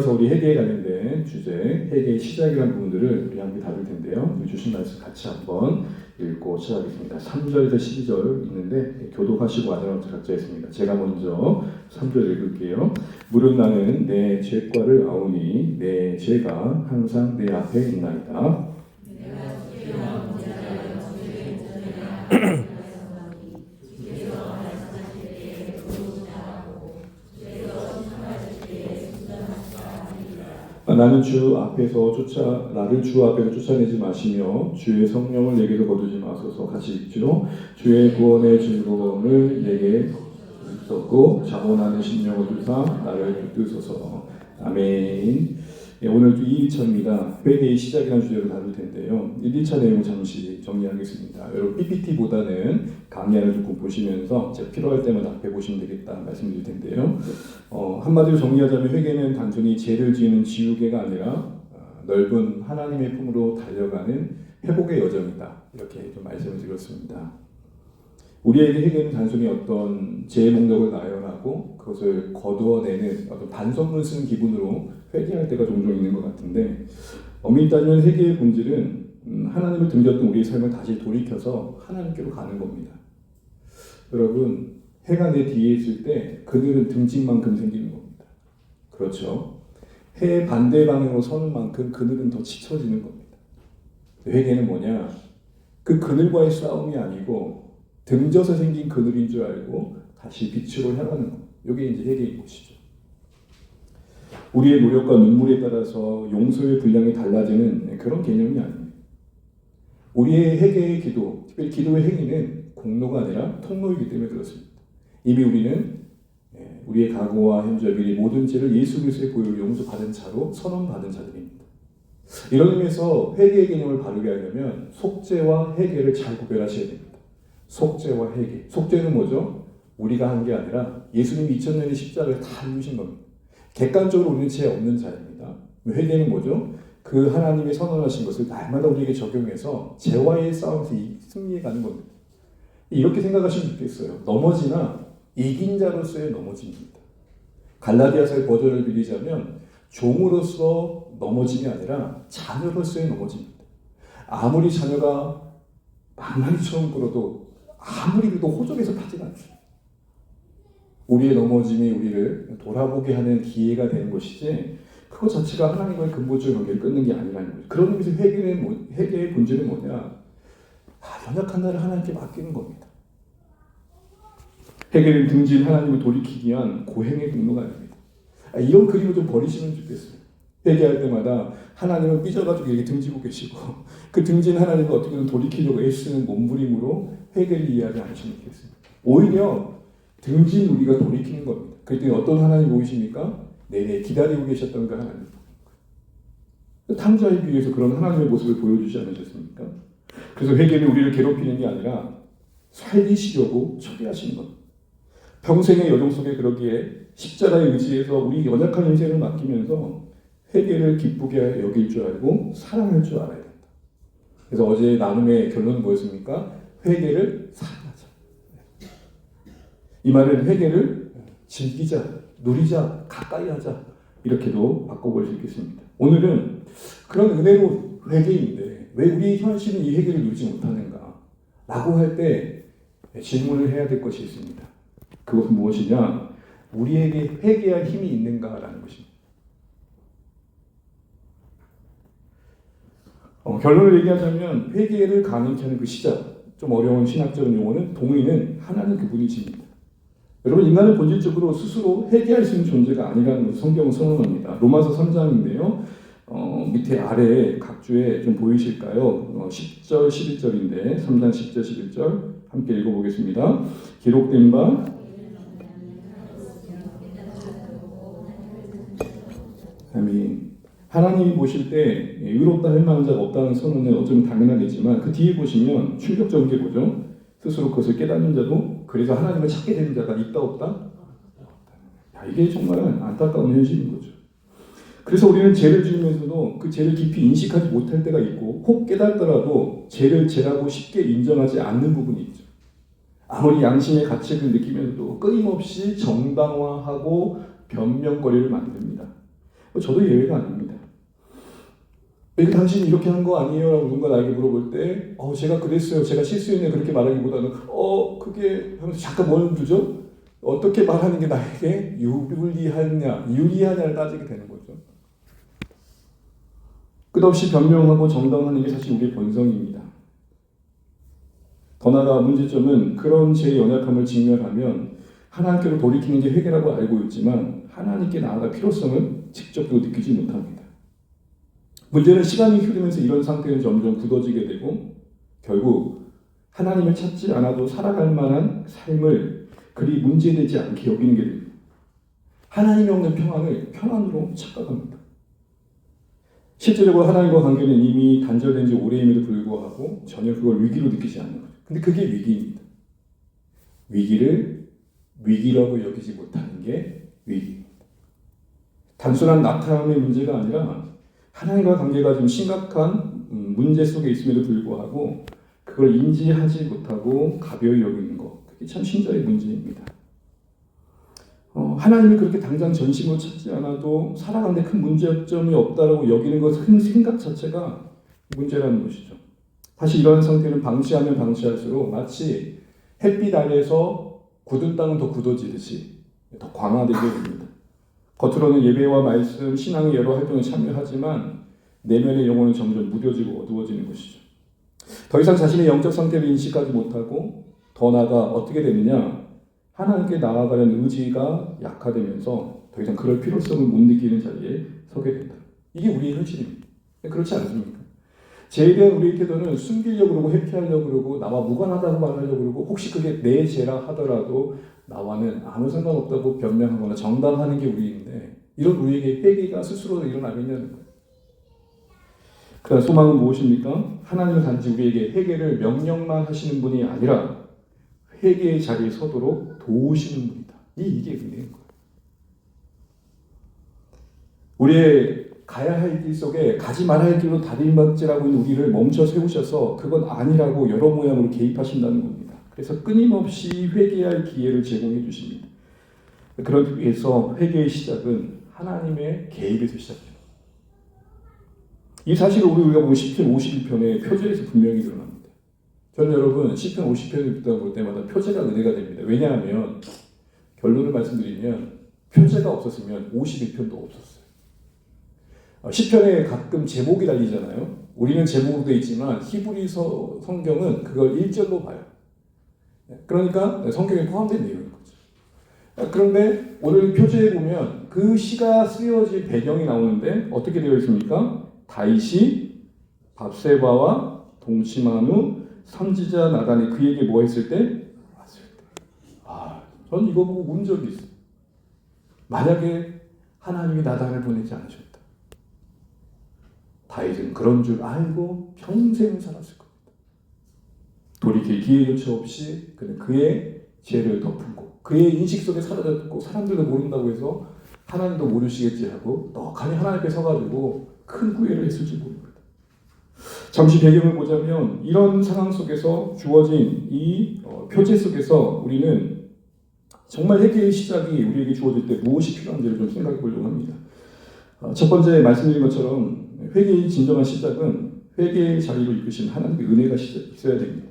그래서 우리 회개에 관련된 주제, 회개의 시작이라는 부분들을 우리 함께 다룰 텐데요. 우리 주신 말씀 같이 한번 읽고 시작하겠습니다. 3절에서 12절 있는데 교독하시고 아니면 각자 있습니다. 제가 먼저 3절 읽을게요. 무릇 나는 내 죄과를 아오니 내 죄가 항상 내 앞에 있나이다. 나는 나를 주 앞에서 쫓아내지 마시며 주의 성령을 내게서 거두지 마소서. 같이 읽죠. 주의 구원의 즐거움을 내게 주셨고 자원하는 심령을 주사 나를 붙드소서. 아멘. 예, 오늘도 2일차입니다. 회개의 시작이라는 주제로 다룰 텐데요. 1, 2차 내용을 잠시 정리하겠습니다. 여러분 PPT보다는 강의안을 조금 보시면서 제가 필요할 때마다 앞에 보시면 되겠다 말씀드릴 텐데요. 한마디로 정리하자면 회개는 단순히 죄를 지는 지우개가 아니라 넓은 하나님의 품으로 달려가는 회복의 여정이다. 이렇게 좀 말씀을 드렸습니다. 우리에게 회개는 단순히 어떤 죄의 목록을 나열하고 그것을 거두어내는 어떤 반성문 쓰는 기분으로 회개할 때가 종종 있는 것 같은데, 엄밀히 따지면 회개의 본질은 하나님을 등졌던 우리의 삶을 다시 돌이켜서 하나님께로 가는 겁니다. 여러분, 해가 내 뒤에 있을 때 그늘은 등진 만큼 생기는 겁니다. 그렇죠? 해의 반대 방향으로 서는 만큼 그늘은 더 짙어지는 겁니다. 회개는 뭐냐? 그 그늘과의 싸움이 아니고 등져서 생긴 그늘인 줄 알고 다시 빛으로 향하는 것. 이게 이제 회개의 것이죠. 우리의 노력과 눈물에 따라서 용서의 분량이 달라지는 그런 개념이 아닙니다. 우리의 회개의 기도, 특별히 기도의 행위는 공로가 아니라 통로이기 때문에 그렇습니다. 이미 우리는 우리의 과거와 현재 미래 모든 죄를 예수 그리스도의 보혈로 용서받은 자로 선언받은 자들입니다. 이런 의미에서 회개의 개념을 바르게 하려면 속죄와 회개를 잘 구별하셔야 됩니다. 속죄와 회개. 속죄는 뭐죠? 우리가 한 게 아니라 예수님이 2000년의 십자가를 다 이루신 겁니다. 객관적으로 우리는 죄 없는 자입니다. 회개는 뭐죠? 그 하나님이 선언하신 것을 날마다 우리에게 적용해서 죄와의 싸움에서 승리해가는 겁니다. 이렇게 생각하시면 좋겠어요. 넘어지나 이긴 자로서의 넘어짐입니다. 갈라디아서의 버전을 빌리자면 종으로서 넘어짐이 아니라 자녀로서의 넘어짐입니다. 아무리 자녀가 망나니처럼 굴어도 아무리 그래도 호적에서 파지가 않습니다. 우리의 넘어짐이 우리를 돌아보게 하는 기회가 되는 것이지 그것 자체가 하나님과의 근본적인 관계를 끊는 게 아니라는 거죠. 그런 의미에서 회개의 본질은 뭐냐? 연약한 나를 하나님께 맡기는 겁니다. 회개를 등진 하나님을 돌이키기 위한 고행의 공로가 아닙니다. 이런 그림을 좀 버리시면 좋겠어요. 회개할 때마다 하나님은 삐져가지고 이렇게 등지고 계시고 그 등진 하나님을 어떻게든 돌이키려고 애쓰는 몸부림으로 회개를 이해하지 않으시면 좋겠습니다. 오히려 등진 우리가 돌이키는 겁니다. 그랬더니 어떤 하나님이 오십니까? 내내 기다리고 계셨던 그 하나님. 탕자에 비해서 그런 하나님의 모습을 보여주지 않으셨습니까? 그래서 회개는 우리를 괴롭히는 게 아니라 살리시려고 초대하시는 겁니다. 평생의 여정 속에 그러기에 십자가에 의지해서 우리 연약한 인생을 맡기면서 회개를 기쁘게 여길 줄 알고 사랑할 줄 알아야 된다. 그래서 어제 나눔의 결론은 뭐였습니까? 회개를 사랑하자. 이 말은 회개를 즐기자, 누리자, 가까이 하자 이렇게도 바꿔볼 수 있겠습니다. 오늘은 그런 은혜로운 회개인데 왜 우리 현실은 이 회개를 누리지 못하는가? 라고 할 때 질문을 해야 될 것이 있습니다. 그것은 무엇이냐? 우리에게 회개할 힘이 있는가라는 것입니다. 결론을 얘기하자면 회개를 가능케 하는 그 시작, 좀 어려운 신학적인 용어는 동의는 하나는 그분이십니다. 여러분, 인간은 본질적으로 스스로 회개할 수 있는 존재가 아니라는 것을 성경은 선언합니다. 로마서 3장인데요. 밑에 아래에 각주에 좀 보이실까요? 10절, 11절인데 3장 10절, 11절 함께 읽어보겠습니다. 기록된 바 아멘. 하나님이 보실 때 의롭다 할 만한 자가 없다는 선언은 어쩌면 당연하겠지만 그 뒤에 보시면 충격적인 게 뭐죠? 스스로 그것을 깨닫는 자도 그래서 하나님을 찾게 되는 자가 있다 없다? 이게 정말 안타까운 현실인 거죠. 그래서 우리는 죄를 지으면서도 그 죄를 깊이 인식하지 못할 때가 있고 혹 깨닫더라도 죄를 죄라고 쉽게 인정하지 않는 부분이 있죠. 아무리 양심의 가책을 느끼면서도 끊임없이 정당화하고 변명거리를 만듭니다. 저도 예외가 아닙니다. 왜 당신이 이렇게 한 거 아니에요? 라고 누군가 나에게 물어볼 때 제가 그랬어요. 제가 실수했네. 그렇게 말하기보다는 그게 하면서 잠깐 뭘 두죠? 어떻게 말하는 게 나에게 유리하냐를 따지게 되는 거죠. 끝없이 변명하고 정당하는 게 사실 우리의 본성입니다. 더 나아가 문제점은 그런 제 연약함을 직면하면 하나님께로 돌이키는 게 회개라고 알고 있지만 하나님께 나아갈 필요성을 직접적으로 느끼지 못합니다. 문제는 시간이 흐르면서 이런 상태는 점점 굳어지게 되고 결국 하나님을 찾지 않아도 살아갈 만한 삶을 그리 문제되지 않게 여기는 게 됩니다. 하나님이 없는 평안을 평안으로 착각합니다. 실제적으로 하나님과 관계는 이미 단절된 지 오래임에도 불구하고 전혀 그걸 위기로 느끼지 않는 거죠. 근데 그게 위기입니다. 위기를 위기라고 여기지 못하는 게 위기입니다. 단순한 나타남의 문제가 아니라 하나님과 관계가 좀 심각한 문제 속에 있음에도 불구하고 그걸 인지하지 못하고 가벼이 여기는 것, 그게 참 신자의 문제입니다. 하나님이 그렇게 당장 전심으로 찾지 않아도 살아가는데 큰 문제점이 없다라고 여기는 것, 큰 생각 자체가 문제라는 것이죠. 사실 이러한 상태는 방치하면 방치할수록 마치 햇빛 아래에서 굳은 땅은 더 굳어지듯이 더 광화되게 됩니다. 겉으로는 예배와 말씀, 신앙의 여러 활동에 참여하지만 내면의 영혼은 점점 무뎌지고 어두워지는 것이죠. 더 이상 자신의 영적 상태를 인식하지 못하고 더 나아가 어떻게 되느냐? 하나님께 나아가려는 의지가 약화되면서 더 이상 그럴 필요성을 못 느끼는 자리에 서게 된다. 이게 우리의 현실입니다. 그렇지 않습니까? 죄에 대한 우리의 태도는 숨기려고 그러고 회피하려고 그러고 나와 무관하다고 말하려고 그러고 혹시 그게 내 죄라 하더라도 나와는 아무 상관없다고 변명하거나 정당하는 게 우리인데 이런 우리에게 회개가 스스로 일어나고 있냐는 거예요. 그러나 소망은 무엇입니까? 하나님은 단지 우리에게 회개를 명령만 하시는 분이 아니라 회개의 자리에 서도록 도우시는 분이다. 이게 의미인 거예요. 우리의 가야 할 길 속에 가지 말아야 할 길로 다림박질하고 있는 우리를 멈춰 세우셔서 그건 아니라고 여러 모양으로 개입하신다는 겁니다. 그래서 끊임없이 회개할 기회를 제공해 주십니다. 그러기 위해서 회개의 시작은 하나님의 개입에서 시작합니다. 이 사실을 우리가 보면 시편 51편의 표제에서 분명히 드러납니다. 저는 여러분 시편 50편을 듣다 볼 때마다 표제가 은혜가 됩니다. 왜냐하면 결론을 말씀드리면 표제가 없었으면 51편도 없었어요. 시편에 가끔 제목이 달리잖아요. 우리는 제목으로 되어 있지만 히브리서 성경은 그걸 1절로 봐요. 그러니까 성경에 포함된 내용인 거죠. 그런데 오늘 표제에 보면 그 시가 쓰여질 배경이 나오는데 어떻게 되어 있습니까? 다윗이 밧세바와 동침한 후 선지자 나단이 그에게 뭐 했을 때? 왔을 때. 전 이거 보고 운 적이 있어요. 만약에 하나님이 나단을 보내지 않으셨다. 다윗은 그런 줄 알고 평생 살았을 겁니다. 돌이킬 기회조차 없이 그는 그의 죄를 덮고 그의 인식 속에 사라졌고 사람들도 모른다고 해서 하나님도 모르시겠지 하고 떡하니 하나님 앞에 서가지고 큰 후회를 했을지 모릅니다. 잠시 배경을 보자면 이런 상황 속에서 주어진 이 표제 속에서 우리는 정말 회개의 시작이 우리에게 주어질 때 무엇이 필요한지를 좀 생각해 보려고 합니다. 첫 번째 말씀드린 것처럼 회개의 진정한 시작은 회개의 자리로 이끄신 하나님의 은혜가 있어야 됩니다.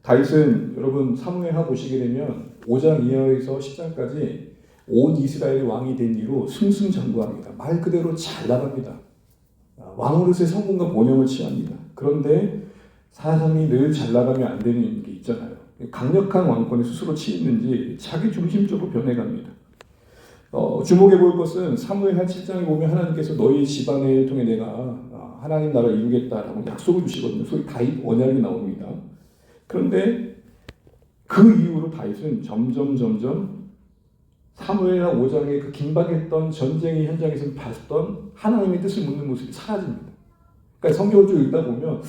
다윗은 여러분 사무엘하 보시게 되면 5장 이하에서 10장까지 온 이스라엘의 왕이 된 이후 승승장구합니다. 말 그대로 잘 나갑니다. 왕으로서의 성공과 번영을 취합니다. 그런데 사람이 늘 잘 나가면 안 되는 게 있잖아요. 강력한 왕권에 스스로 치이는지 자기 중심적으로 변해갑니다. 주목해 볼 것은 사무엘하 7장에 보면 하나님께서 너희 집안을 통해 내가 하나님 나라를 이루겠다라고 약속을 주시거든요. 소위 다윗 언약이 나옵니다. 그런데 그 이후로 다윗은 점점 사무엘하 5장의 그 긴박했던 전쟁의 현장에서 봤던 하나님의 뜻을 묻는 모습이 사라집니다. 그러니까 성경을 쭉 읽다 보면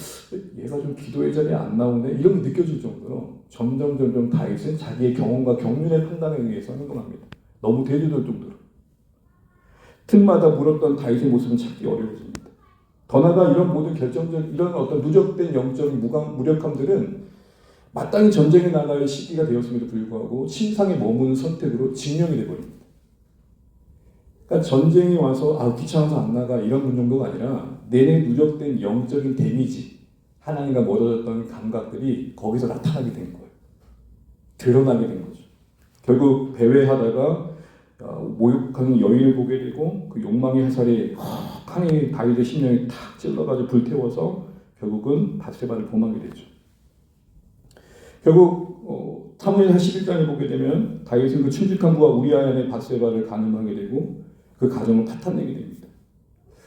얘가 좀 기도의 자리에 안 나오네 이런 게 느껴질 정도로 점점 다윗은 자기의 경험과 경륜의 판단에 의해서 행동합니다. 너무 대두될 정도로. 틈마다 물었던 다윗의 모습은 찾기 어려워집니다. 더 나아가 이런 모든 이런 어떤 누적된 영적인 무력함들은 마땅히 전쟁에 나갈 시기가 되었음에도 불구하고 침상에 머무는 선택으로 증명이 되어버립니다. 그러니까 전쟁이 와서 귀찮아서 안 나가 이런 정도가 아니라 내내 누적된 영적인 데미지, 하나님과 멀어졌던 감각들이 거기서 나타나게 된 거예요. 드러나게 된 거죠. 결국 배회하다가 모욕하는 여인을 보게 되고 그 욕망의 화살이 욱하니 다윗의 심령이 탁 찔러가지고 불태워서 결국은 밧세바를 범하게 되죠. 결국 사무엘하 11장을 보게 되면 다윗은 그 충직한 부하 우리아의 밧세바를 간음하게 되고 그 가정을 파탄내게 됩니다.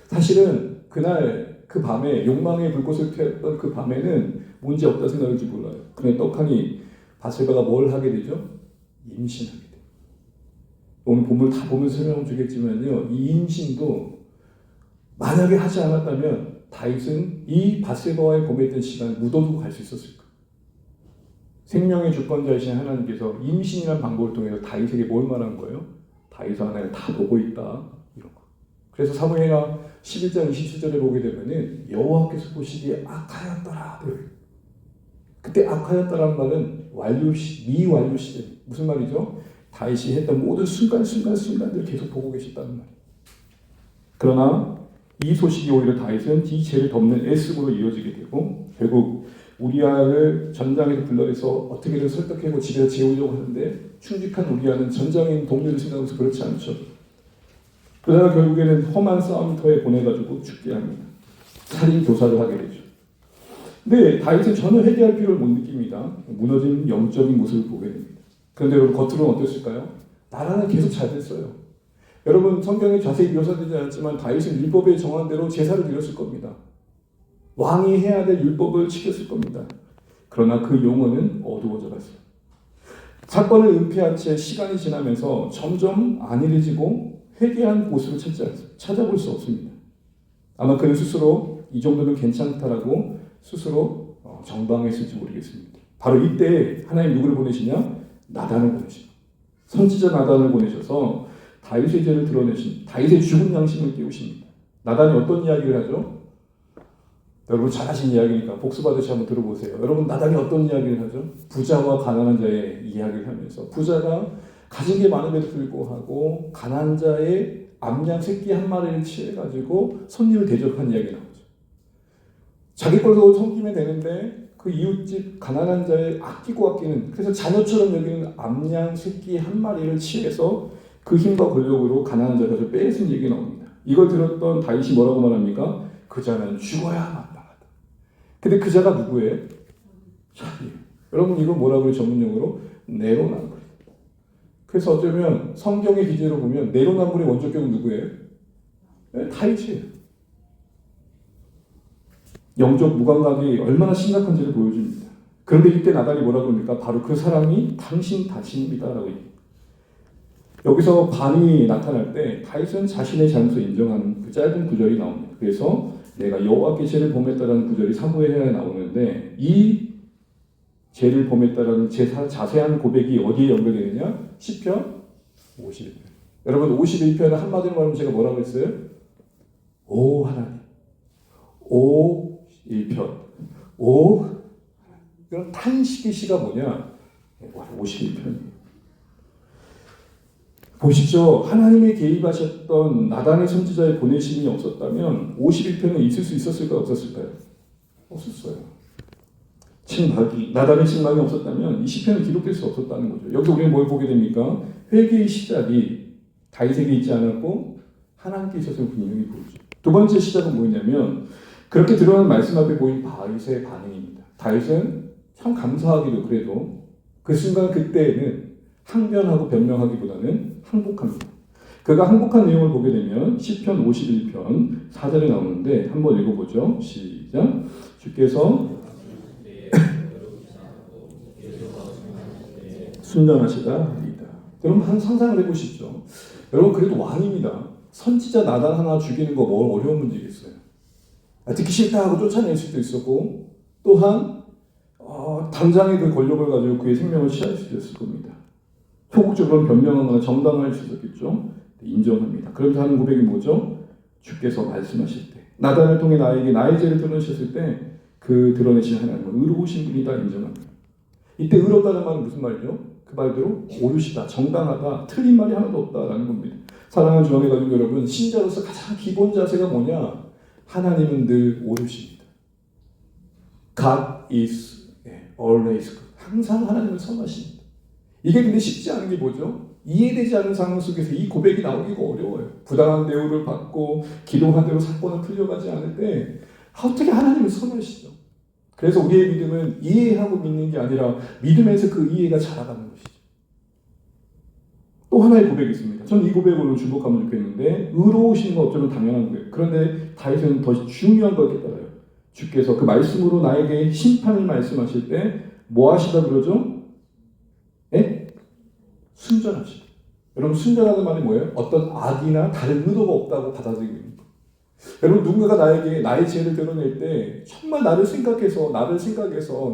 사실은 그날 그 밤에 욕망의 불꽃을 피웠던 그 밤에는 문제 없다 생각할지 몰라요. 그런데 떡하니 밧세바가 뭘 하게 되죠? 임신하게 돼요. 오늘 본문 다 보면서 설명을 주겠지만요, 이 임신도 만약에 하지 않았다면 다윗은 이 밧세바와의 범했던 시간 무덤으로 갈 수 있었을 거예요. 생명의 주권자이신 하나님께서 임신이라는 방법을 통해서 다윗에게 뭘 말한 거예요? 다윗 하나님 다 보고 있다, 이런 거. 그래서 사무엘하 11장 27절에 보게 되면은 여호와께서 보시기에 악하였더라. 그때 악하였다라는 말은 미완료 시대. 무슨 말이죠? 다윗이 했던 모든 순간들을 계속 보고 계셨다는 말이에요. 그러나 이 소식이 오히려 다윗은 이 죄를 덮는 애습으로 이어지게 되고 결국 우리아를 전장에서 불러내서 어떻게든 설득하고 집에서 재우려고 하는데 충직한 우리아는 전장에 있는 동료를 생각하면서 그렇지 않죠. 그러다가 결국에는 험한 싸움터에 보내가지고 죽게 합니다. 살인 교사를 하게 되죠. 근데 다윗은 전혀 회개할 필요를 못 느낍니다. 무너진 영적인 모습을 보게 됩니다. 그런데 여러분 겉으로는 어땠을까요? 나라는 계속 잘 됐어요. 여러분 성경에 자세히 묘사되지 않았지만 다윗은 율법에 정한 대로 제사를 드렸을 겁니다. 왕이 해야 될 율법을 지켰을 겁니다. 그러나 그 용어는 어두워져 갔어요. 사건을 은폐한 채 시간이 지나면서 점점 안일해지고 회개한 모습을 찾아볼 수 없습니다. 아마 그는 스스로 이 정도면 괜찮다라고 스스로 정방했을지 모르겠습니다. 바로 이때 하나님 누구를 보내시냐? 나단을 보내십니다. 선지자 나단을 보내셔서 다윗의 죄를 드러내신 다윗의 죽은 양심을 깨우십니다. 나단이 어떤 이야기를 하죠? 여러분 잘 아시는 이야기니까 복습하듯이 한번 들어보세요. 여러분 나단이 어떤 이야기를 하죠? 부자와 가난한 자의 이야기를 하면서 부자가 가진 게 많음에도 불구하고 가난한 자의 암양 새끼 한 마리를 취해가지고 손님을 대접한 이야기가 나오죠. 자기 걸로 섬기면 되는데 그 이웃집 가난한 자의 아끼는 그래서 자녀처럼 여기는 암양 새끼 한 마리를 취해서 그 힘과 권력으로 가난한 자를 빼앗은 얘기가 나옵니다. 이걸 들었던 다윗이 뭐라고 말합니까? 그 자는 죽어야 마땅하다. 근데 그 자가 누구예요? 자기예요. 여러분 이거 뭐라고 해요? 전문용어로? 내로남불. 그래서 어쩌면 성경의 기제로 보면 내로남불의 원조격은 누구예요? 네, 다윗이에요. 영적 무감각이 얼마나 심각한지를 보여줍니다. 그런데 이때 나단이 뭐라고 합니까? 바로 그 사람이 당신 자신입니다라고 얘기해요. 여기서 반이 나타날 때 다윗은 자신의 잘못을 인정하는 그 짧은 구절이 나옵니다. 그래서 내가 여호와께 죄를 범했다라는 구절이 사무엘하에 나오는데 이 죄를 범했다라는 자세한 고백이 어디에 연결되느냐? 시편 51편. 여러분 51편을 한마디로 말하면 제가 뭐라고 했어요? 오 하나님. 오 1편. 오 이런 탄식의 시가 뭐냐? 51편이에요. 보십시오. 하나님의 개입하셨던 나단의 선지자의 보내심이 없었다면 51편은 있을 수 있었을까요? 없었을까요? 없었어요. 나단의 침략이 없었다면 이 시편은 기록될 수 없었다는 거죠. 여기서 우리는 뭘 보게 됩니까? 회개의 시작이 다윗에게 있지 않았고 하나님께 있어서 분명히 보이죠. 두 번째 시작은 뭐냐면 그렇게 드러난 말씀 앞에 보인 다윗의 반응입니다. 다윗은 참 감사하기도 그래도 그 순간 그때에는 항변하고 변명하기보다는 항복합니다. 그가 항복한 내용을 보게 되면 시편 51편 4절에 나오는데 한번 읽어보죠. 시작. 주께서 순전하시다이다. 여러분 한 상상을 해보시죠. 여러분 그래도 왕입니다. 선지자 나단 하나 죽이는 거 뭐 어려운 문제겠어요. 듣기 싫다 하고 쫓아낼 수도 있었고 또한 당장의 그 권력을 가지고 그의 생명을 취할 수도 있을 겁니다. 소극적으로 변명하거나 정당화할 수 있었겠죠. 인정합니다. 그러면서 하는 고백이 뭐죠? 주께서 말씀하실 때 나단을 통해 나에게 나의 죄를 드러내셨을 때 그 드러내신 하나님은 의로우신 분이다 인정합니다. 이때 의롭다는 말은 무슨 말이죠? 그 말대로 옳으시다, 정당하다, 틀린 말이 하나도 없다라는 겁니다. 사랑하는 주안의 가족 여러분, 신자로서 가장 기본 자세가 뭐냐? 하나님은 늘 옳으십니다. God is always good. 항상 하나님을 선하십니다. 이게 근데 쉽지 않은 게 뭐죠? 이해되지 않는 상황 속에서 이 고백이 나오기가 어려워요. 부당한 대우를 받고 기도한 대로 사건은 풀려가지 않을 때 어떻게 하나님을 선하시죠? 그래서 우리의 믿음은 이해하고 믿는 게 아니라 믿음에서 그 이해가 자라가는 것이죠. 또 하나의 고백이 있습니다. 전 이 고백으로 주목하면 좋겠는데, 의로우신 건 어쩌면 당연한 거예요. 그런데 다윗은 더 중요한 걸 깨달아요. 주께서 그 말씀으로 나에게 심판을 말씀하실 때 뭐 하시다 그러죠? 예? 순전하시다. 여러분, 순전하는 말이 뭐예요? 어떤 악이나 다른 의도가 없다고 받아들이고 있는 거예요. 여러분, 누군가가 나에게 나의 죄를 드러낼 때 정말 나를 생각해서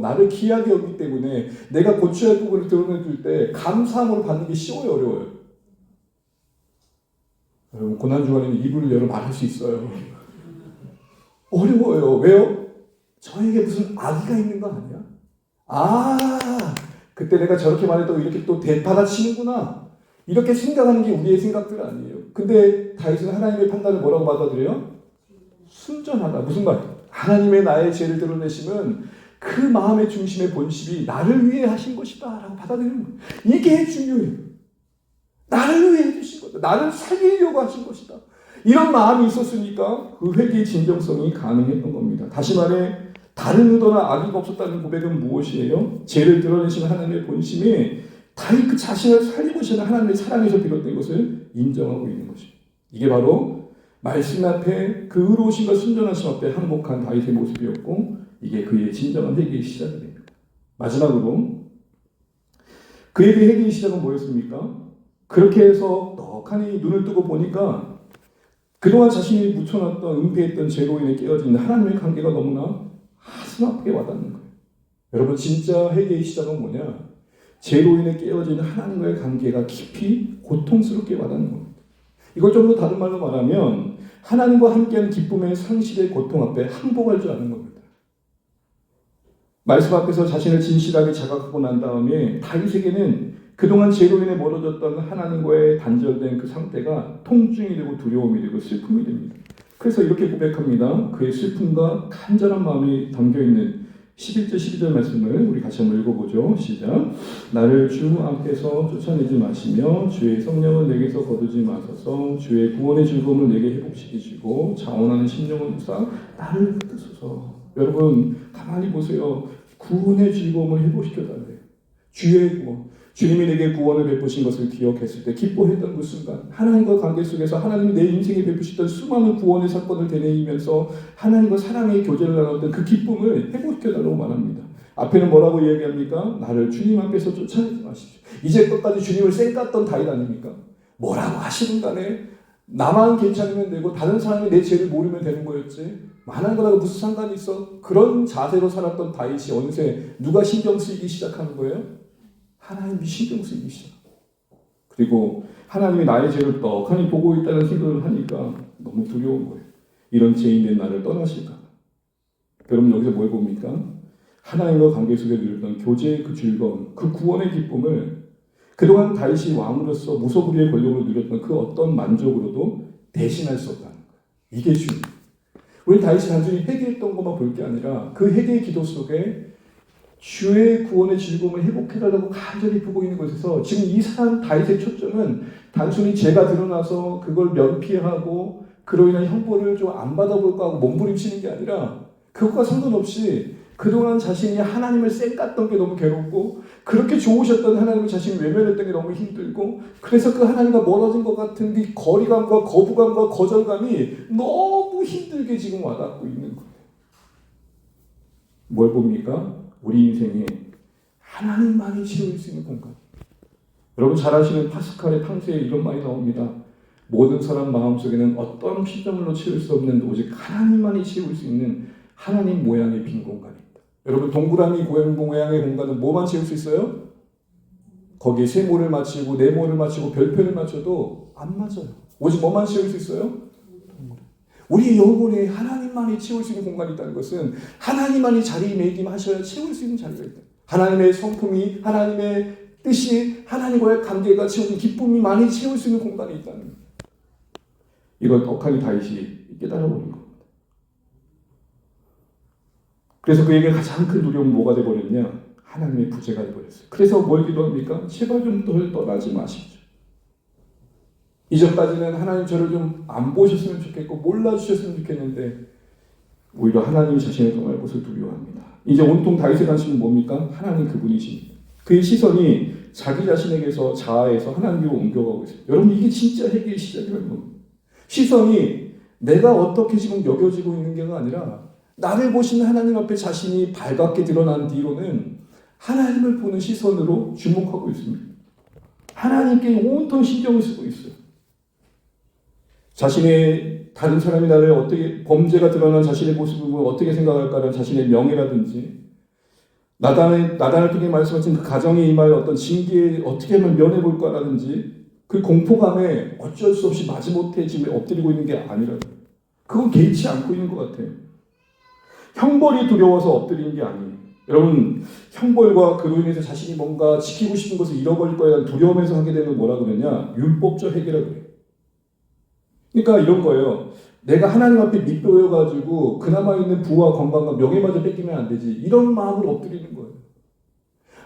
나를 귀하게 여기기 때문에 내가 고쳐야 할 부분을 드러내줄 때 감사함으로 받는 게 쉬워요, 어려워요? 여러분, 고난주간에는 입을 열어 말할 수 있어요. 어려워요. 왜요? 저에게 무슨 악의가 있는 거 아니야? 그때 내가 저렇게 말했다고 이렇게 또 대받아치는구나. 이렇게 생각하는 게 우리의 생각들 아니에요. 근데 다윗은 하나님의 판단을 뭐라고 받아들여요? 순전하다. 무슨 말이에요? 하나님의 나의 죄를 드러내심은 그 마음의 중심의 본심이 나를 위해 하신 것이다 라고 받아들이는 거예요. 이게 중요해요. 나를 위해 해주신 거다. 나를 살리려고 하신 것이다. 이런 마음이 있었으니까 그 회개의 진정성이 가능했던 겁니다. 다시 말해, 다른 의도나 악의가 없었다는 고백은 무엇이에요? 죄를 드러내시는 하나님의 본심이 다윗 그 자신을 살리고 계시는 하나님의 사랑에서 비롯된 것을 인정하고 있는 것입니다. 이게 바로 말씀 앞에 그 의로우심과 순전하심 앞에 항복한 다윗의 모습이었고, 이게 그의 진정한 회개의 시작이 됩니다. 마지막으로 그의 회개의 시작은 뭐였습니까? 그렇게 해서 떡하니 눈을 뜨고 보니까 그동안 자신이 묻혀놨던 은폐했던 죄로 인해 깨어진 하나님의 관계가 너무나 가슴 아프게 와닿는 거예요. 여러분, 진짜 회개의 시작은 뭐냐? 죄로 인해 깨어진 하나님과의 관계가 깊이 고통스럽게 와닿는 겁니다. 이걸 좀 더 다른 말로 말하면 하나님과 함께하는 기쁨의 상실의 고통 앞에 항복할 줄 아는 겁니다. 말씀 앞에서 자신을 진실하게 자각하고 난 다음에 다윗에게는 그동안 죄로 인해 멀어졌던 하나님과의 단절된 그 상태가 통증이 되고 두려움이 되고 슬픔이 됩니다. 그래서 이렇게 고백합니다. 그의 슬픔과 간절한 마음이 담겨있는 11절 12절 말씀을 우리 같이 한번 읽어보죠. 시작. 나를 주 앞에서 쫓아내지 마시며 주의 성령을 내게서 거두지 마소서. 주의 구원의 즐거움을 내게 회복시키시고 자원하는 심령을 부사 나를 붙드소서. 여러분, 가만히 보세요. 구원의 즐거움을 회복시켜달래요. 주의 구원. 주님이 내게 구원을 베푸신 것을 기억했을 때 기뻐했던 그 순간, 하나님과 관계 속에서 하나님이 내 인생에 베푸셨던 수많은 구원의 사건을 되뇌이면서 하나님과 사랑의 교제를 나눴던 그 기쁨을 회복시켜달라고 말합니다. 앞에는 뭐라고 이야기합니까? 나를 주님 앞에서 쫓아내지 마십시오. 이제껏까지 주님을 쌩깠던 다윗 아닙니까? 뭐라고 하시든 간에 나만 괜찮으면 되고 다른 사람이 내 죄를 모르면 되는 거였지, 많은 거라고 무슨 상관이 있어? 그런 자세로 살았던 다윗이 어느새 누가 신경 쓰이기 시작하는 거예요? 하나님이 신경 쓰이기 시작. 그리고 하나님이 나의 죄를 떡하니 보고 있다는 생각을 하니까 너무 두려운 거예요. 이런 죄인된 나를 떠나실까. 여러분, 여기서 뭘 봅니까? 하나님과 관계 속에 누렸던 교제의 그 즐거움, 그 구원의 기쁨을 그동안 다윗이 왕으로서 무소불위의 권력으로 누렸던 그 어떤 만족으로도 대신할 수 없다는 거예요. 이게 중요해요. 우리 다윗이 단순히 회개했던 것만 볼 게 아니라 그 회개의 기도 속에 주의 구원의 즐거움을 회복해달라고 간절히 부고 있는 것에서 지금 이 사람 다윗의 초점은 단순히 죄가 드러나서 그걸 면피하고 그로 인한 형벌을 좀 안 받아볼까 하고 몸부림치는 게 아니라, 그것과 상관없이 그동안 자신이 하나님을 쌩깠던 게 너무 괴롭고 그렇게 좋으셨던 하나님을 자신이 외면했던 게 너무 힘들고, 그래서 그 하나님과 멀어진 것 같은 그 거리감과 거부감과 거절감이 너무 힘들게 지금 와닿고 있는 거예요. 뭘 봅니까? 우리 인생에 하나님만이 채울 수 있는 공간. 여러분 잘 아시는 파스칼의 탕세에 이런 말이 나옵니다. 모든 사람 마음속에는 어떤 피조물로 채울 수 없는 오직 하나님만이 채울 수 있는 하나님 모양의 빈 공간이 있다. 여러분, 동그라미 모양의 공간은 뭐만 채울 수 있어요? 거기에 세모를 맞추고 네모를 맞추고 별표를 맞춰도 안 맞아요. 오직 뭐만 채울 수 있어요? 우리의 영혼에 하나님만이 채울 수 있는 공간이 있다는 것은 하나님만이 자리매김하셔야 채울 수 있는 자리가 있다. 하나님의 성품이, 하나님의 뜻이, 하나님과의 관계가 채우는 기쁨이 많이 채울 수 있는 공간이 있다는 거예요. 이걸 떡하니 다윗이 깨달아버린 겁니다. 그래서 그에게 가장 큰 두려움은 뭐가 돼버렸냐? 하나님의 부재가 돼버렸어요. 그래서 뭘 기도합니까? 제발 좀 떠나지 마십시오. 이전까지는 하나님 저를 좀 안 보셨으면 좋겠고 몰라주셨으면 좋겠는데 오히려 하나님이 자신을 떠날 것을 두려워합니다. 이제 온통 다윗의 관심은 뭡니까? 하나님 그분이십니다. 그의 시선이 자기 자신에게서 자아에서 하나님으로 옮겨가고 있어요. 여러분 이게 진짜 회개의 시작이라는 겁니다. 시선이 내가 어떻게 지금 여겨지고 있는 게 아니라 나를 보시는 하나님 앞에 자신이 발갛게 드러난 뒤로는 하나님을 보는 시선으로 주목하고 있습니다. 하나님께 온통 신경을 쓰고 있어요. 자신의 다른 사람이 나를 어떻게 범죄가 드러난 자신의 모습을 어떻게 생각할까라는 자신의 명예라든지 나단을 통해 말씀하신 그 가정에 임할 어떤 징계에 어떻게 하면 면해볼까라든지 그 공포감에 어쩔 수 없이 마지못해 지금 엎드리고 있는 게 아니라 그건 개의치 않고 있는 것 같아요. 형벌이 두려워서 엎드리는 게 아니에요. 여러분 형벌과 그로 인해서 자신이 뭔가 지키고 싶은 것을 잃어버릴 거에 대한 두려움에서 하게 되는 건 뭐라 그러냐? 율법적 회개라 그래요. 그러니까 이런 거예요. 내가 하나님 앞에 밑보여가지고 그나마 있는 부와 건강과 명예마저 뺏기면 안 되지. 이런 마음으로 엎드리는 거예요.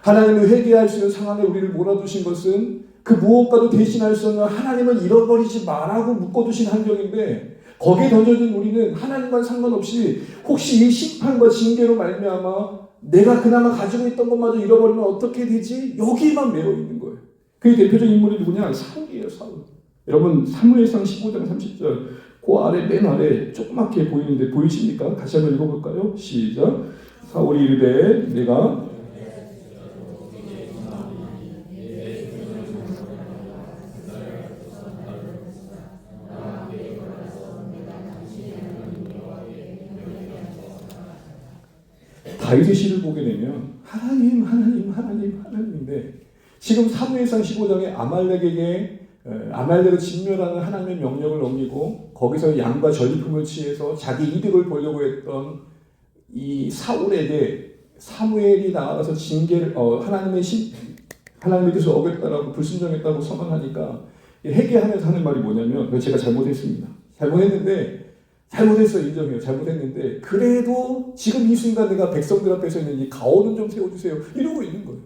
하나님을 회개할 수 있는 상황에 우리를 몰아두신 것은 그 무엇과도 대신할 수 없는 하나님을 잃어버리지 말라고 묶어두신 환경인데 거기에 던져진 우리는 하나님과 상관없이 혹시 이 심판과 징계로 말미암아 내가 그나마 가지고 있던 것마저 잃어버리면 어떻게 되지? 여기에만 매여 있는 거예요. 그 대표적인 인물이 누구냐? 사울이에요. 사울. 여러분 사무엘상 15장 30절 그 아래 맨 아래 조그맣게 보이는데 보이십니까? 다시 한번 읽어볼까요? 시작. 사울이 이르되 내가 다윗의 시를 보게 되면 하나님인데 지금 사무엘상 15장에 아말렉을 진멸하는 하나님의 명령을 어기고 거기서 양과 전리품을 취해서 자기 이득을 보려고 했던 이 사울에게 사무엘이 나가서 징계를 하나님의 뜻을 어겼다라고 불순종했다고 선언하니까 회개하면서 하는 말이 뭐냐면 제가 잘못했습니다. 잘못했어요. 인정해요. 잘못했는데 그래도 지금 이 순간 내가 백성들 앞에 서 있는 이 가오는 좀 세워주세요. 이러고 있는 거예요.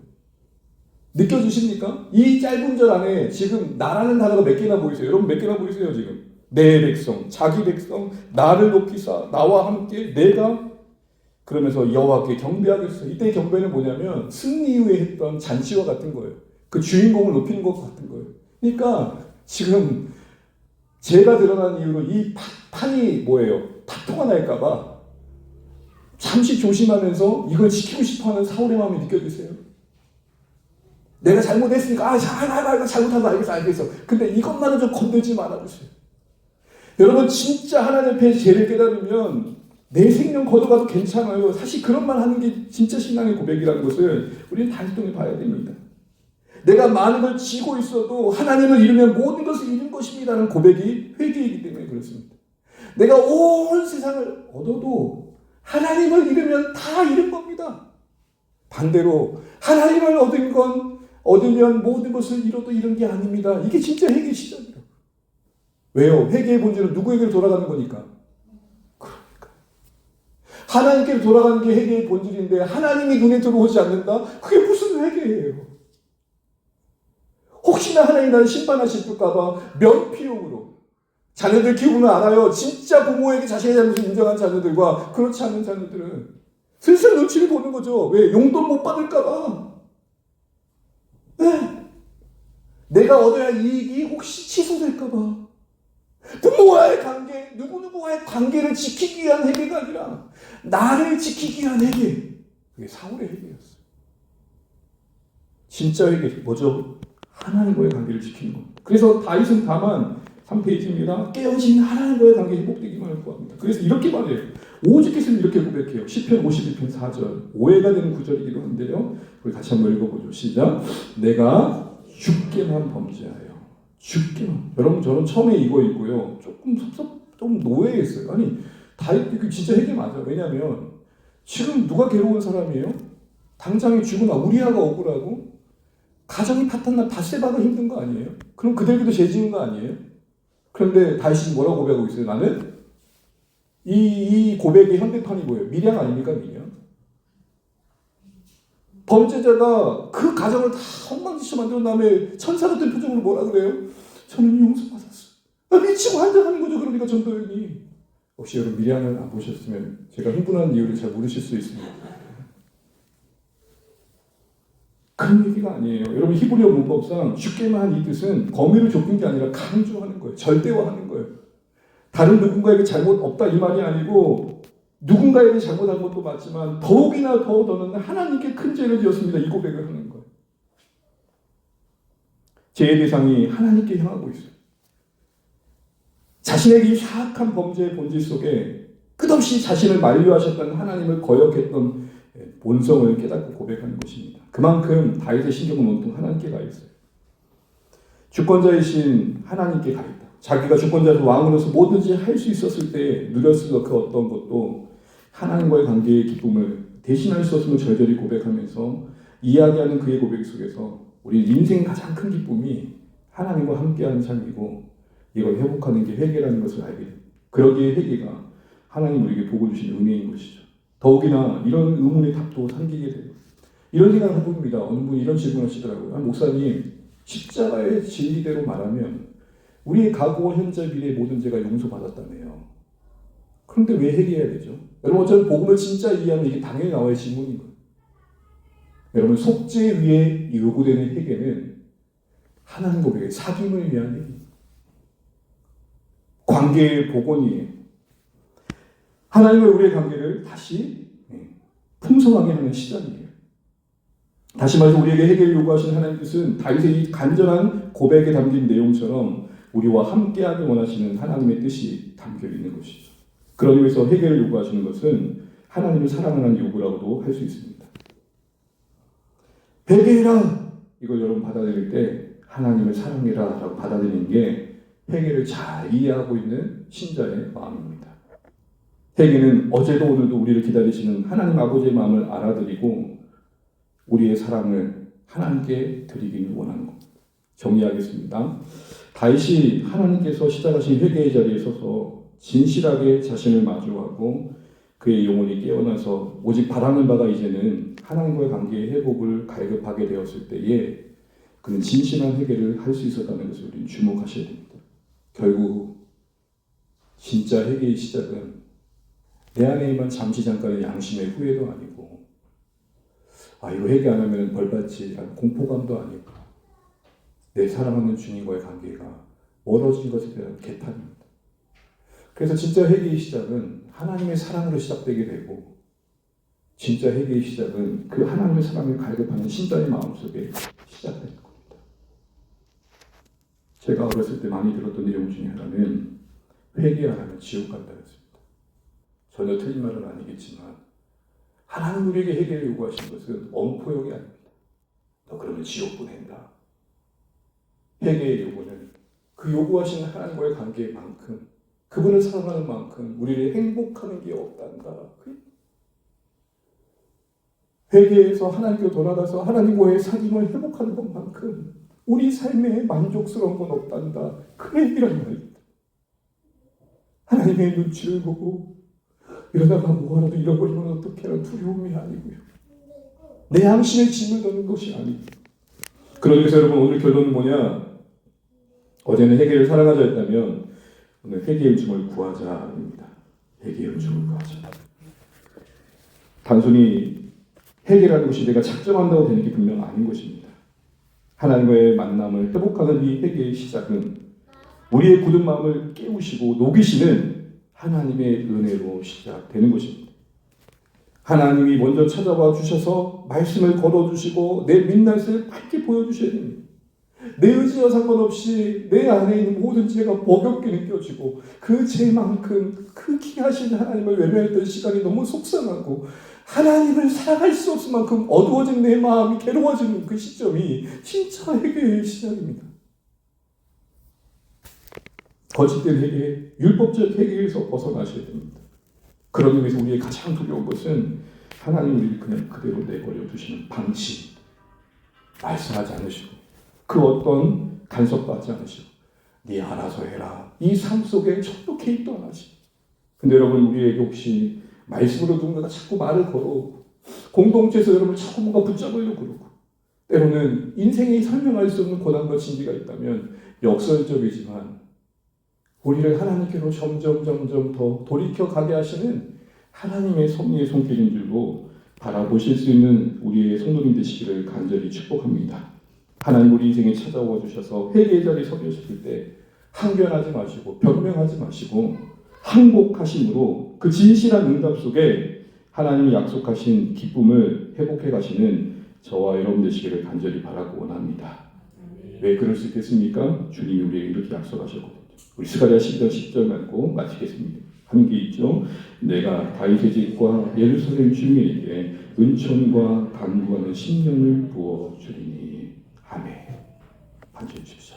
느껴지십니까? 이 짧은 절 안에 지금 나라는 단어가 몇 개나 보이세요? 여러분 몇 개나 보이세요 지금? 내 백성, 자기 백성, 나를 높이사 나와 함께 내가 그러면서 여호와께 경배하겠어. 이때 경배는 뭐냐면 승리 이후에 했던 잔치와 같은 거예요. 그 주인공을 높이는 것 같은 거예요. 그러니까 지금 죄가 드러난 이후로 이 판이 뭐예요? 다투가 날까봐 잠시 조심하면서 이걸 지키고 싶어하는 사울의 마음이 느껴지세요? 내가 잘못했으니까 잘못한 거 알겠어. 근데 이것만은 좀 건들지 말아주세요. 여러분 진짜 하나님 앞에 죄를 깨달으면 내 생명 걷어가도 괜찮아요. 사실 그런 말 하는 게 진짜 신앙의 고백이라는 것을 우리는 단순히 봐야 됩니다. 내가 많은 걸 지고 있어도 하나님을 잃으면 모든 것을 잃은 것입니다라는 고백이 회개이기 때문에 그렇습니다. 내가 온 세상을 얻어도 하나님을 잃으면 다 잃은 겁니다. 반대로 하나님을 얻으면 모든 것을 잃어도 잃은 게 아닙니다. 이게 진짜 회개의 시작이라고. 왜요? 회개의 본질은 누구에게로 돌아가는 거니까. 그러니까 하나님께로 돌아가는 게 회개의 본질인데 하나님이 눈에 들어오지 않는다? 그게 무슨 회개예요? 혹시나 하나님 나를 심판하실까 봐 면피용으로 자녀들 키우면 알아요. 진짜 부모에게 자신의 잘못을 인정한 자녀들과 그렇지 않은 자녀들은 슬슬 눈치를 보는 거죠. 왜? 용돈 못 받을까 봐. 네. 내가 얻어야 이익이 혹시 취소될까 봐. 부모와의 관계, 누구누구와의 관계를 지키기 위한 회개가 아니라 나를 지키기 위한 회개. 그게 사울의 회개였어요. 진짜 회개 뭐죠? 하나님과의 관계를 지키는 것. 그래서 다윗은 다만 3페이지입니다. 깨어진 하나님과의 관계 회복되기만을 구합니다. 그래서 이렇게 말해요. 오죽했으면 이렇게 고백해요. 시편 51편 4절. 오해가 되는 구절이기도 한데요. 우리 같이 한번 읽어보죠. 시작. 내가 주께만 범죄하여. 주께만. 여러분 저는 처음에 이거 읽고요. 좀 노예했어요. 아니 다윗 진짜 회개 맞아. 왜냐하면 지금 누가 괴로운 사람이에요? 당장에 죽으나 우리아가 억울하고 가정이 파탄나 바세바가 힘든 거 아니에요? 그럼 그들도 죄 지은 거 아니에요? 그런데 다윗이 뭐라고 고백하고 있어요? 나는 이 고백의 현대판이 뭐예요? 미량 아닙니까? 미량. 범죄자가 그 가정을 다 엉망진창 만든 다음에 천사 같은 표정으로 뭐라 그래요? 저는 용서받았어요. 미치고 한장하는 거죠. 그러니까 전도연이. 혹시 여러분 미량을 안 보셨으면 제가 흥분한 이유를 잘 모르실 수 있습니다. 그런 얘기가 아니에요. 여러분 히브리어 문법상 쉽게만 한 이 뜻은 범위를 좁힌 게 아니라 강조하는 거예요. 절대화하는 거예요. 다른 누군가에게 잘못 없다 이 말이 아니고 누군가에게 잘못한 것도 맞지만 더욱이나 더는 하나님께 큰 죄를 지었습니다. 이 고백을 하는 거예요. 죄의 대상이 하나님께 향하고 있어요. 자신에게 이 사악한 범죄의 본질 속에 끝없이 자신을 만류하셨던 하나님을 거역했던 본성을 깨닫고 고백하는 것입니다. 그만큼 다윗의 신경은 온통 하나님께 가 있어요. 주권자이신 하나님께 가 있다. 자기가 주권자에서 왕으로서 뭐든지 할 수 있었을 때 누렸을 그 어떤 것도 하나님과의 관계의 기쁨을 대신할 수 없음을 절절히 고백하면서 이야기하는 그의 고백 속에서 우리 인생의 가장 큰 기쁨이 하나님과 함께하는 삶이고 이걸 회복하는 게 회개라는 것을 알게 됩니다. 그러기에 회개가 하나님 우리에게 복을 주신 은혜인 것이죠. 더욱이나 이런 의문의 답도 삼기게 돼요. 이런 생각을 해봅니다. 어느 분이 이런 질문을 하시더라고요. 목사님, 십자가의 진리대로 말하면 우리의 과거와 현재 미래의 모든 죄가 용서받았다며요. 그런데 왜 회개해야 되죠? 여러분 저는 복음을 진짜 이해하면 이게 당연히 나와야 질문인 거예요. 여러분 속죄 위에 요구되는 회개는 하나님 고백의 사귐을 위한 회개, 관계의 복원이에요. 하나님과 우리의 관계를 다시 풍성하게 하는 시작이에요. 다시 말해서 우리에게 회개를 요구하시는 하나님 뜻은 다윗의 이 간절한 고백에 담긴 내용처럼 우리와 함께하기 원하시는 하나님의 뜻이 담겨 있는 것이죠. 그런 의미에서 회개를 요구하시는 것은 하나님을 사랑하는 요구라고도 할 수 있습니다. 회개해라! 이걸 여러분 받아들일 때 하나님을 사랑해라 라고 받아들이는 게 회개를 잘 이해하고 있는 신자의 마음입니다. 회개는 어제도 오늘도 우리를 기다리시는 하나님 아버지의 마음을 알아들이고 우리의 사랑을 하나님께 드리기를 원하는 겁니다. 정리하겠습니다. 다윗이 하나님께서 시작하신 회개의 자리에 서서 진실하게 자신을 마주하고 그의 영혼이 깨어나서 오직 바라는 바가 이제는 하나님과의 관계의 회복을 갈급하게 되었을 때에 그는 진실한 회개를 할 수 있었다는 것을 우리는 주목하셔야 됩니다. 결국 진짜 회개의 시작은 내 안에 있는 잠시 잠깐의 양심의 후회도 아니고 이거 회개 안 하면 벌받지 라는 공포감도 아니고 내 사랑하는 주님과의 관계가 멀어진 것에 대한 개탄입니다. 그래서 진짜 회개의 시작은 하나님의 사랑으로 시작되게 되고 진짜 회개의 시작은 그 하나님의 사랑을 갈급하는 신자의 마음속에 시작되는 겁니다. 제가 어렸을 때 많이 들었던 내용 중에 하나는 회개 안 하면 지옥 간다였습니다. 전혀 틀린 말은 아니겠지만 하나님 우리에게 회개를 요구하신 것은 엄포용이 아닙니다. 너 그러면 지옥 보낸다. 회개의 요구는 그 요구하시는 하나님과의 관계만큼 그분을 사랑하는 만큼 우리를 행복하는 게 없단다. 회개에서 하나님께로 돌아가서 하나님과의 사귐을 회복하는 것만큼 우리 삶에 만족스러운 건 없단다. 그 얘기란 말입니다. 하나님의 눈치를 보고 이러다가 뭐하라도 잃어버리면 어떡해라는 두려움이 아니고요. 내 양심에 짐을 덮는 것이 아닙니다. 그러면서 여러분 오늘 결론은 뭐냐? 어제는 회개를 사랑하자 했다면 오늘 회개의 은총을 구하자입니다. 회개의 은총을 구하자. 단순히 회개라는 것이 내가 작정한다고 되는 게 분명 아닌 것입니다. 하나님과의 만남을 회복하는 이 회개의 시작은 우리의 굳은 마음을 깨우시고 녹이시는 하나님의 은혜로 시작되는 것입니다. 하나님이 먼저 찾아와 주셔서 말씀을 걸어주시고 내 민낯을 밝게 보여주셔야 됩니다. 내 의지와 상관없이 내 안에 있는 모든 죄가 버겁게 느껴지고 그 죄만큼 그 귀하신 하나님을 외면했던 시간이 너무 속상하고 하나님을 사랑할 수 없을 만큼 어두워진 내 마음이 괴로워지는 그 시점이 진짜 회개의 시작입니다. 거짓된 회개, 율법적 회개에서 벗어나셔야 됩니다. 그런 의미에서 우리의 가장 두려운 것은 하나님 우리를 그냥 그대로 내버려 두시는 방치, 말씀하지 않으시고 그 어떤 간섭받지 않으시고 네 알아서 해라. 이 삶 속에 전부 개입도 안 하지. 근데 여러분, 우리에게 혹시 말씀으로 누군가가 자꾸 말을 걸어오고 공동체에서 여러분을 자꾸 뭔가 붙잡으려고 그러고 때로는 인생이 설명할 수 없는 고난과 진리가 있다면 역설적이지만 우리를 하나님께로 점점 더 돌이켜 가게 하시는 하나님의 섭리의 손길인 줄로 바라보실 수 있는 우리의 성도님 되시기를 간절히 축복합니다. 하나님 우리 인생에 찾아와 주셔서 회개의 자리에 서 계실 때 항변하지 마시고 변명하지 마시고 항복하심으로 그 진실한 응답 속에 하나님이 약속하신 기쁨을 회복해 가시는 저와 여러분 되시기를 간절히 바라고 원합니다. 왜 그럴 수 있겠습니까? 주님이 우리에게 이렇게 약속하셨거든요. 우리 스가랴 12장 10절 말고 마치겠습니다. 한 게 있죠. 내가 다윗의 집과 예루살렘 주민에게 은총과 간구하는 심령을 부어 주리니. 아멘. 반주해 주십시오.